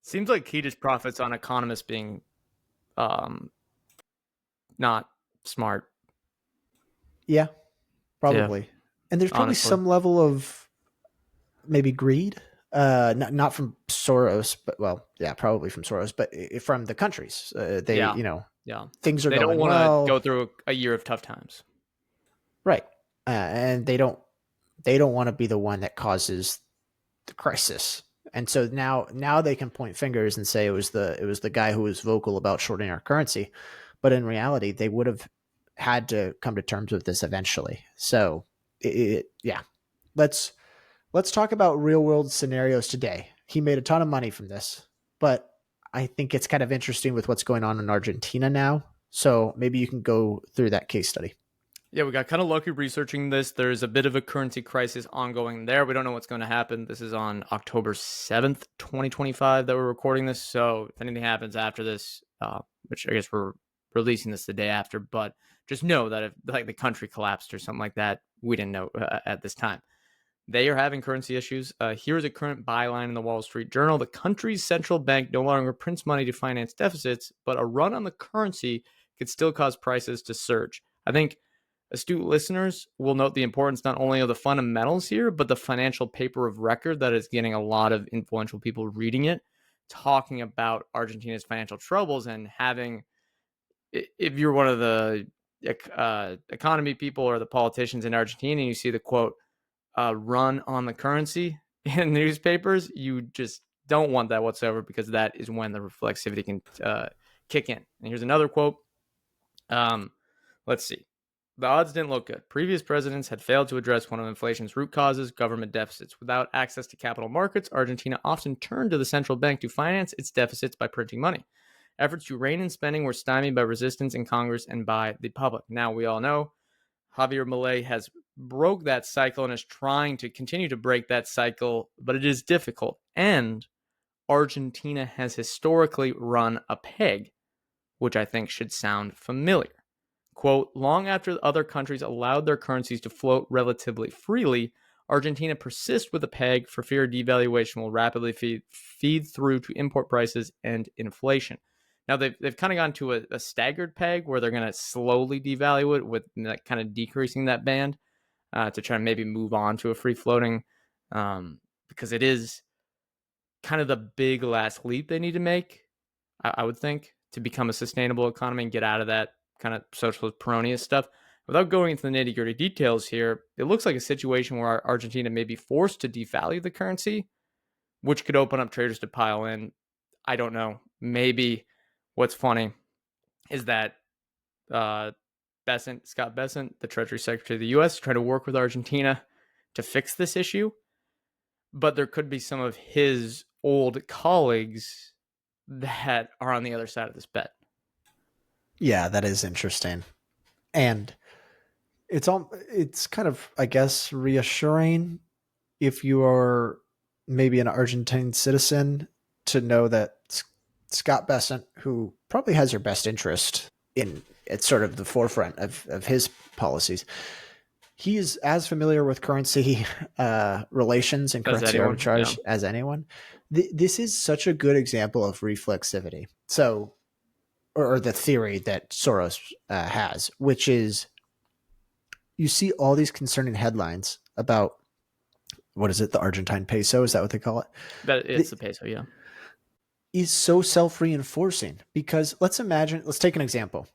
Seems like he just profits on economists being not smart. Yeah, probably. Yeah. And there's probably Honestly. some level of maybe greed, not from Soros, but probably from Soros, but from the countries. Things are They going don't want to well. go through a year of tough times. Right. And they don't want to be the one that causes the crisis. And so now they can point fingers and say it was the guy who was vocal about shorting our currency, but in reality they would have had to come to terms with this eventually. So let's talk about real world scenarios today. He made a ton of money from this, but I think it's kind of interesting with what's going on in Argentina now. So maybe you can go through that case study. Yeah, we got kind of lucky researching this. There's a bit of a currency crisis ongoing there. We don't know what's going to happen. This is on October 7th, 2025 that we're recording this. So if anything happens after this, which I guess we're releasing this the day after, but just know that if like the country collapsed or something like that, we didn't know at this time. They are having currency issues. Here's a current byline in the Wall Street Journal. The country's central bank no longer prints money to finance deficits, but a run on the currency could still cause prices to surge. I think astute listeners will note the importance not only of the fundamentals here, but the financial paper of record that is getting a lot of influential people reading it, talking about Argentina's financial troubles and having, if you're one of the economy people or the politicians in Argentina, and you see the quote, run on the currency in newspapers, you just don't want that whatsoever, because that is when the reflexivity can kick in. And here's another quote. Let's see. The odds didn't look good. Previous presidents had failed to address one of inflation's root causes, government deficits. Without access to capital markets, Argentina often turned to the central bank to finance its deficits by printing money. Efforts to rein in spending were stymied by resistance in Congress and by the public. Now, we all know Javier Milei has broke that cycle and is trying to continue to break that cycle, but it is difficult. And Argentina has historically run a peg, which I think should sound familiar. Quote, long after other countries allowed their currencies to float relatively freely, Argentina persists with a peg for fear devaluation will rapidly feed through to import prices and inflation. Now, they've kind of gone to a staggered peg where they're going to slowly devalue it with kind of decreasing that band to try and maybe move on to a free floating, because it is kind of the big last leap they need to make, I would think, to become a sustainable economy and get out of that kind of socialist Peronius stuff. Without going into the nitty-gritty details here, it looks like a situation where Argentina may be forced to devalue the currency, which could open up traders to pile in. I don't know. Maybe what's funny is that Scott Bessent, the Treasury Secretary of the U.S., is trying to work with Argentina to fix this issue, but there could be some of his old colleagues that are on the other side of this bet. Yeah, that is interesting. And it's kind of, I guess, reassuring if you are maybe an Argentine citizen to know that Scott Bessent, who probably has your best interest at sort of the forefront of his policies, he is as familiar with currency relations and currency arbitrage as anyone. This is such a good example of reflexivity. So, or the theory that Soros has, which is you see all these concerning headlines about, what is it, the Argentine peso? Is that what they call it? It's the peso, yeah. Is so self-reinforcing, because let's take an example.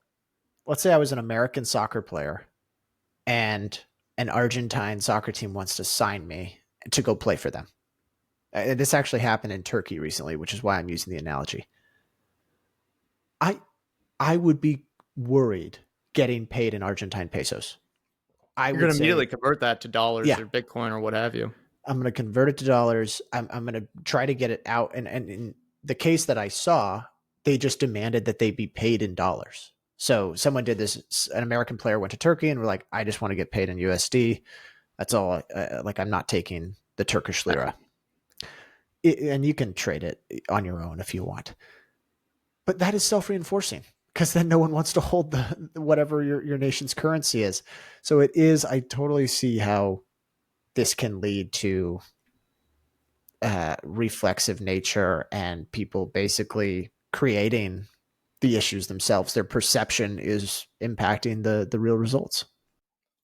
Let's say I was an American soccer player and an Argentine soccer team wants to sign me to go play for them. This actually happened in Turkey recently, which is why I'm using the analogy. I would be worried getting paid in Argentine pesos. You're going to immediately convert that to dollars or Bitcoin or what have you. I'm going to convert it to dollars. I'm going to try to get it out. And in the case that I saw, they just demanded that they be paid in dollars. So someone did this. An American player went to Turkey and were like, I just want to get paid in USD. That's all. I'm not taking the Turkish lira. And you can trade it on your own if you want. But that is self-reinforcing, because then no one wants to hold the whatever your nation's currency is. So it is. I totally see how this can lead to reflexive nature and people basically creating the issues themselves. Their perception is impacting the real results.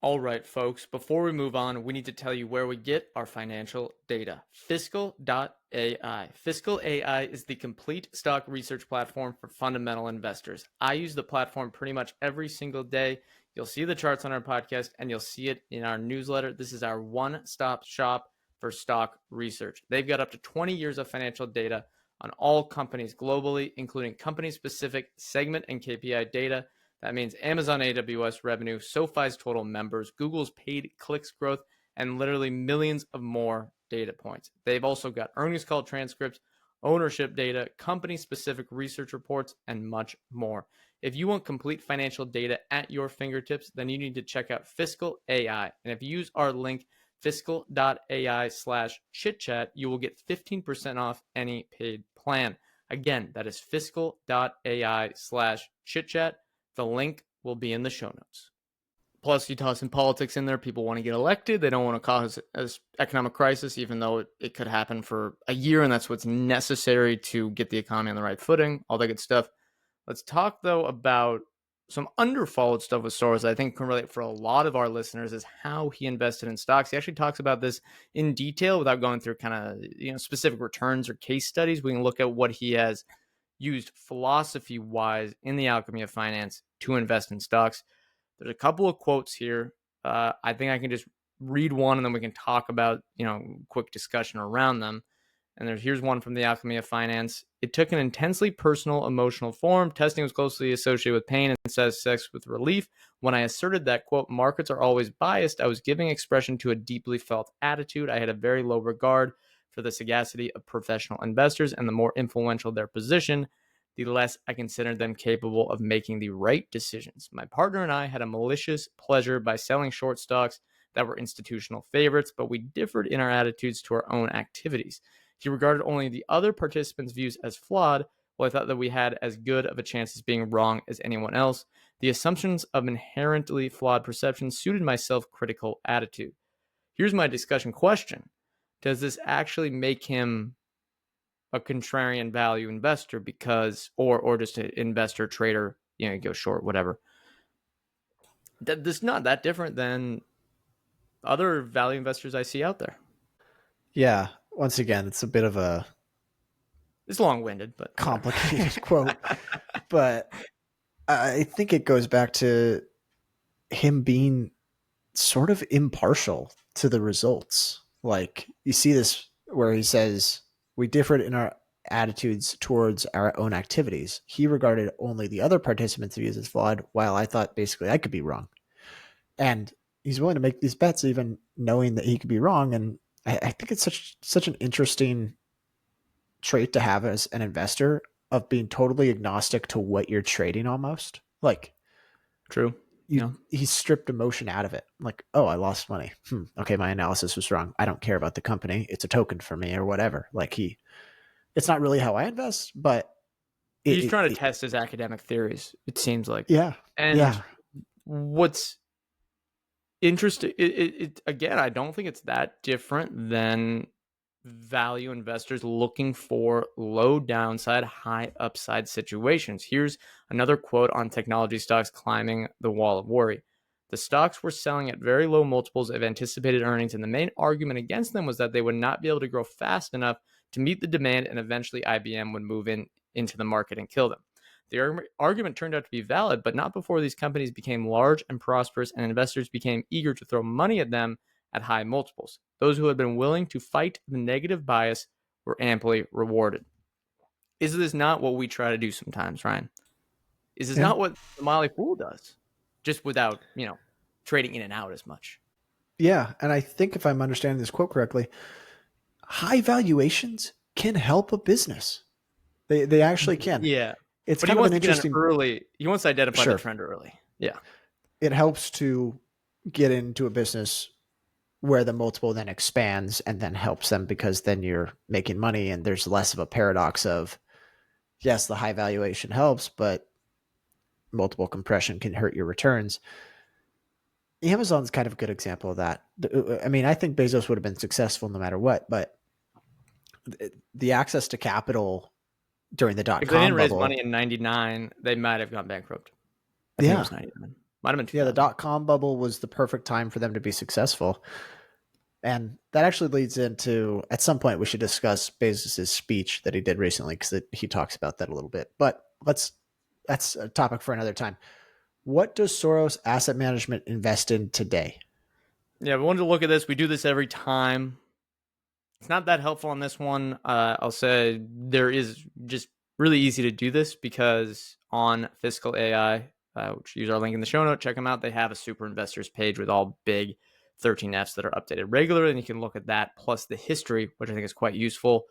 All right, folks, before we move on, we need to tell you where we get our financial data. Fiscal.ai. Fiscal AI is the complete stock research platform for fundamental investors. I use the platform pretty much every single day. You'll see the charts on our podcast and you'll see it in our newsletter. This is our one-stop shop for stock research. They've got up to 20 years of financial data on all companies globally, including company-specific segment and KPI data. That means Amazon AWS revenue, SoFi's total members, Google's paid clicks growth, and literally millions of more data points. They've also got earnings call transcripts, ownership data, company-specific research reports, and much more. If you want complete financial data at your fingertips, then you need to check out Fiscal AI. And if you use our link, fiscal.ai/chitchat, you will get 15% off any paid plan. Again, that is fiscal.ai/chitchat. The link will be in the show notes. Plus, you toss in politics in there. People want to get elected. They don't want to cause an economic crisis, even though it could happen for a year, and that's what's necessary to get the economy on the right footing, all that good stuff. Let's talk, though, about some underfollowed stuff with Soros that I think can relate for a lot of our listeners is how he invested in stocks. He actually talks about this in detail without going through kind of specific returns or case studies. We can look at what he has used philosophy-wise in the alchemy of finance to invest in stocks. There's a couple of quotes here. I think I can just read one and then we can talk about, quick discussion around them. And here's one from the Alchemy of Finance. It took an intensely personal, emotional form. Testing was closely associated with pain and satisfaction with relief. When I asserted that, quote, markets are always biased, I was giving expression to a deeply felt attitude. I had a very low regard for the sagacity of professional investors, and the more influential their position, the less I considered them capable of making the right decisions. My partner and I had a malicious pleasure by selling short stocks that were institutional favorites, but we differed in our attitudes to our own activities. He regarded only the other participants' views as flawed, while I thought that we had as good of a chance as being wrong as anyone else. The assumptions of inherently flawed perceptions suited my self-critical attitude. Here's my discussion question. Does this actually make him a contrarian value investor or just an investor, trader, you go short, whatever? This is not that different than other value investors I see out there. Yeah. Once again, it's a bit of a long-winded, but complicated quote. But I think it goes back to him being sort of impartial to the results. Like you see this where he says we differed in our attitudes towards our own activities. He regarded only the other participants' views as flawed, while I thought basically I could be wrong. And he's willing to make these bets even knowing that he could be wrong. And I think it's such an interesting trait to have as an investor, of being totally agnostic to what you're trading almost. Like, true. He stripped emotion out of it. Like, oh, I lost money. Okay, my analysis was wrong. I don't care about the company. It's a token for me or whatever. Like it's not really how I invest, but he's trying to test his academic theories, it seems like. Yeah. And yeah. What's interesting, again, I don't think it's that different than value investors looking for low downside, high upside situations. Here's another quote on technology stocks climbing the wall of worry. The stocks were selling at very low multiples of anticipated earnings, and the main argument against them was that they would not be able to grow fast enough to meet the demand, and eventually IBM would move into the market and kill them. The argument turned out to be valid, but not before these companies became large and prosperous and investors became eager to throw money at them at high multiples. Those who had been willing to fight the negative bias were amply rewarded. Is this not what we try to do sometimes, Ryan? Is this not what the Motley Fool does? Just without, trading in and out as much. Yeah, and I think if I'm understanding this quote correctly, high valuations can help a business. They actually can. Yeah. It's but kind of an interesting early. He wants to identify the trend early. Yeah. It helps to get into a business where the multiple then expands and then helps them, because then you're making money and there's less of a paradox of, yes, the high valuation helps, but multiple compression can hurt your returns. Amazon's kind of a good example of that. I mean, I think Bezos would have been successful no matter what, but the access to capital during the dot-com bubble. If they didn't raise money in 99, they might have gone bankrupt. I think it was 99. Might have been 2000. Yeah, the dot-com bubble was the perfect time for them to be successful. And that actually leads into, at some point, we should discuss Bezos' speech that he did recently, because he talks about that a little bit. But that's a topic for another time. What does Soros Asset Management invest in today? Yeah, we wanted to look at this. We do this every time. It's not that helpful on this one. I'll say there is just really easy to do this, because on Fiscal AI, which use our link in the show note, check them out. They have a Super Investors page with all big 13Fs that are updated regularly, and you can look at that plus the history, which I think is quite useful.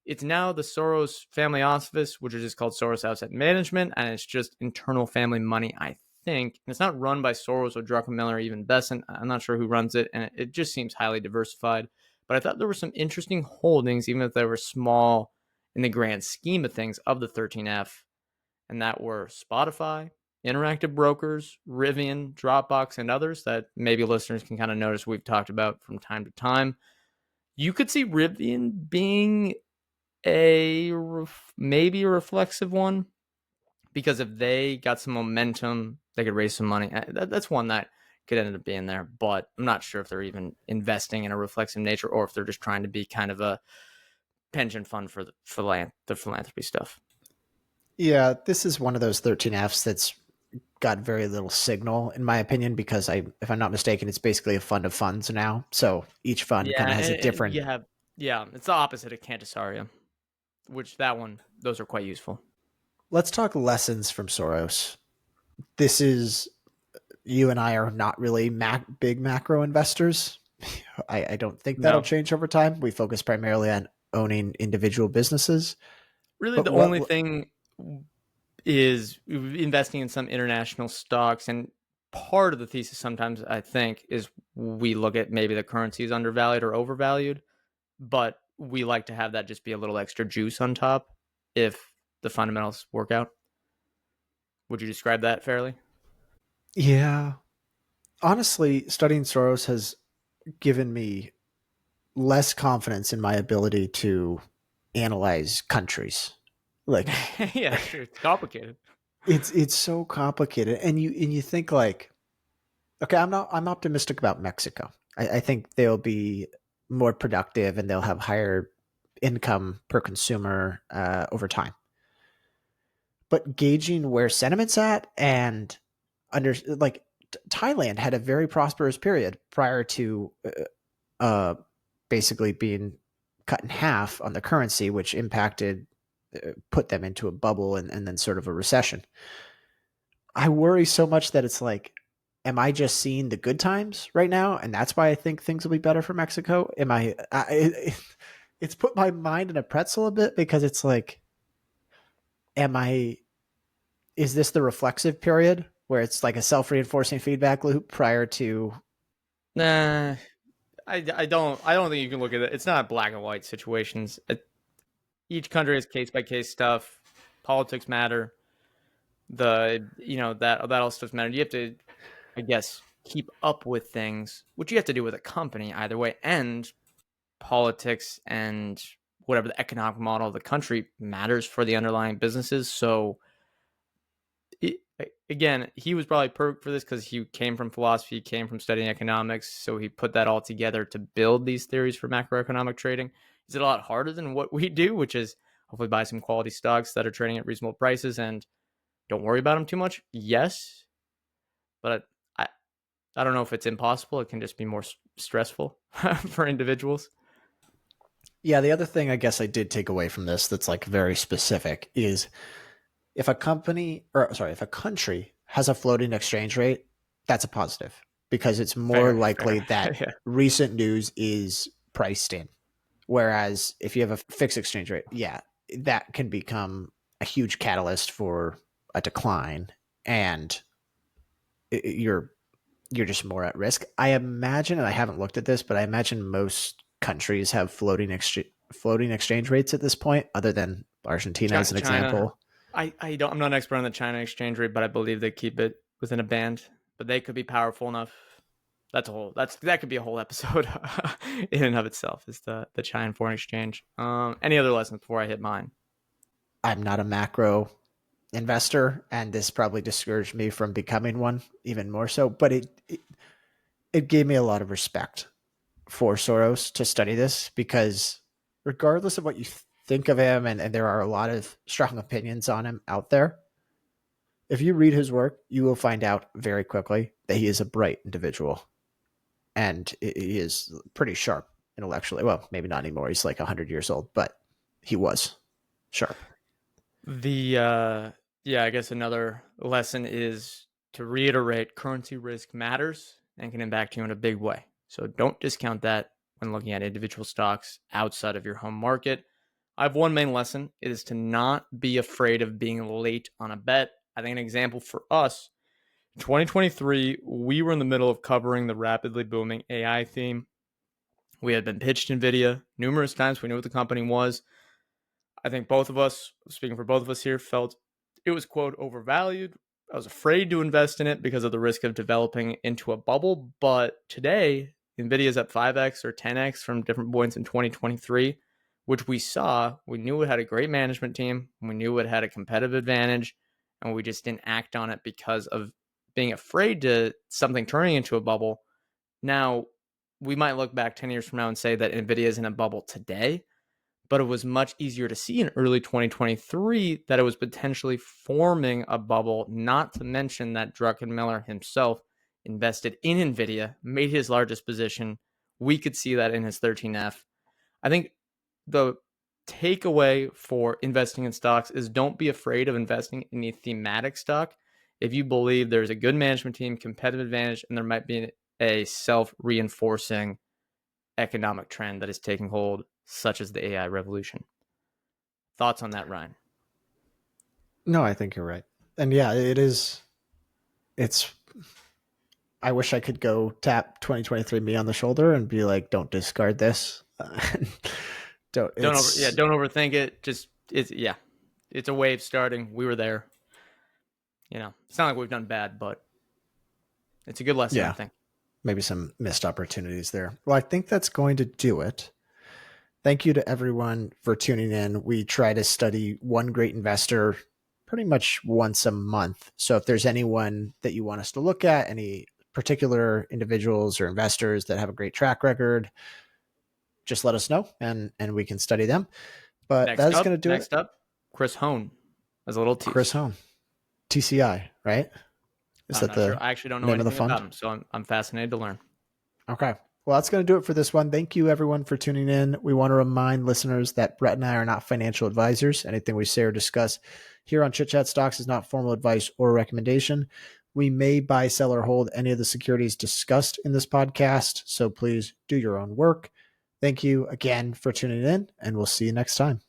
It's now the Soros family office, which is just called Soros Asset Management, and it's just internal family money, I think. And it's not run by Soros or Druckenmiller or even Besant. I'm not sure who runs it, and it just seems highly diversified. But I thought there were some interesting holdings, even if they were small in the grand scheme of things, of the 13F, and that were Spotify, Interactive Brokers, Rivian, Dropbox, and others that maybe listeners can kind of notice we've talked about from time to time. You could see Rivian being maybe a reflexive one, because if they got some momentum, they could raise some money. That's one that could end up being there, but I'm not sure if they're even investing in a reflexive nature or if they're just trying to be kind of a pension fund for the philanthropy stuff. Yeah, this is one of those 13Fs that's got very little signal, in my opinion, because if I'm not mistaken, it's basically a fund of funds now. So each fund Yeah, kind of has a and different. it's the opposite of Cantasaria, which those are quite useful. Let's talk lessons from Soros. This is, you and I are not really big macro investors. I don't think that'll No, change over time. We focus primarily on owning individual businesses. really, But the only thing is investing in some international stocks. And part of the thesis sometimes, I think, is we look at maybe the currency is undervalued or overvalued, but we like to have that just be a little extra juice on top if the fundamentals work out. Would you describe that fairly? yeah, honestly, studying Soros has given me less confidence in my ability to analyze countries. Like, Yeah, sure. It's complicated. it's so complicated, and you think like, okay, I'm optimistic about Mexico. I think they'll be more productive and they'll have higher income per consumer over time. But gauging where sentiment's at and like Thailand had a very prosperous period prior to uh, basically being cut in half on the currency, which put them into a bubble and then sort of a recession. I worry so much that it's like, am I just seeing the good times right now, and that's why I think things will be better for Mexico? It's put my mind in a pretzel a bit, because it's like, am I? Is this the reflexive period where it's like a self-reinforcing feedback loop prior to? Nah, I don't think you can look at it. It's not black and white situations. Each country has case by case stuff. Politics matter. That all stuff matter. You have to, I guess, keep up with things, which you have to do with a company either way, and politics and whatever the economic model of the country matters for the underlying businesses. So again, he was probably perfect for this because he came from philosophy, came from studying economics. So he put that all together to build these theories for macroeconomic trading. Is it a lot harder than what we do, which is hopefully buy some quality stocks that are trading at reasonable prices and don't worry about them too much? Yes. But I don't know if it's impossible. It can just be more stressful for individuals. Yeah, the other thing I guess I did take away from this that's like very specific is, if a country has a floating exchange rate, that's a positive, because it's more likely that Yeah. recent news is priced in. Whereas if you have a fixed exchange rate, yeah, that can become a huge catalyst for a decline, and you're just more at risk. I imagine, and I haven't looked at this, but I imagine most countries have floating exchange rates at this point, other than Argentina as an China. example. I'm not an expert on the China exchange rate, but I believe they keep it within a band. But they could be powerful enough. That could be a whole episode in and of itself, is the China foreign exchange. Any other lessons before I hit mine? I'm not a macro investor, and this probably discouraged me from becoming one even more so. But it gave me a lot of respect for Soros to study this, because regardless of what you think of him, and there are a lot of strong opinions on him out there, if you read his work, you will find out very quickly that he is a bright individual, and he is pretty sharp intellectually. Well, maybe not anymore. He's like 100 years old, but he was sharp. I guess another lesson is to reiterate currency risk matters and can impact you in a big way. So don't discount that when looking at individual stocks outside of your home market. I have one main lesson. It is to not be afraid of being late on a bet. I think an example for us, in 2023, we were in the middle of covering the rapidly booming AI theme. We had been pitched NVIDIA numerous times. We knew what the company was. I think both of us, speaking for both of us here, felt it was, quote, overvalued. I was afraid to invest in it because of the risk of developing into a bubble. But today, NVIDIA is at 5x or 10x from different points in 2023, which we saw. We knew it had a great management team. We knew it had a competitive advantage, and we just didn't act on it because of being afraid to something turning into a bubble. Now, we might look back 10 years from now and say that NVIDIA is in a bubble today, but it was much easier to see in early 2023 that it was potentially forming a bubble, not to mention that Druckenmiller himself invested in NVIDIA, made his largest position. We could see that in his 13F. I think the takeaway for investing in stocks is don't be afraid of investing in a thematic stock if you believe there's a good management team, competitive advantage, and there might be a self-reinforcing economic trend that is taking hold, such as the AI revolution. Thoughts on that, Ryan? No, I think you're right. And yeah, it's, I wish I could go tap 2023 me on the shoulder and be like, don't discard this. Don't overthink it. It's a wave starting. We were there. It's not like we've done bad, but it's a good lesson, I think. Maybe some missed opportunities there. Well, I think that's going to do it. Thank you to everyone for tuning in. We try to study one great investor pretty much once a month. So if there's anyone that you want us to look at, any particular individuals or investors that have a great track record, just let us know and we can study them. But that's going to do it. Next up, Chris Hone as a little tease. Chris Hone, TCI, right? Is that the sure. I actually don't know name of the anything fund? about him, so I'm fascinated to learn. Okay. Well, that's going to do it for this one. Thank you, everyone, for tuning in. We want to remind listeners that Brett and I are not financial advisors. Anything we say or discuss here on Chit Chat Stocks is not formal advice or recommendation. We may buy, sell, or hold any of the securities discussed in this podcast, so please do your own work. Thank you again for tuning in, and we'll see you next time.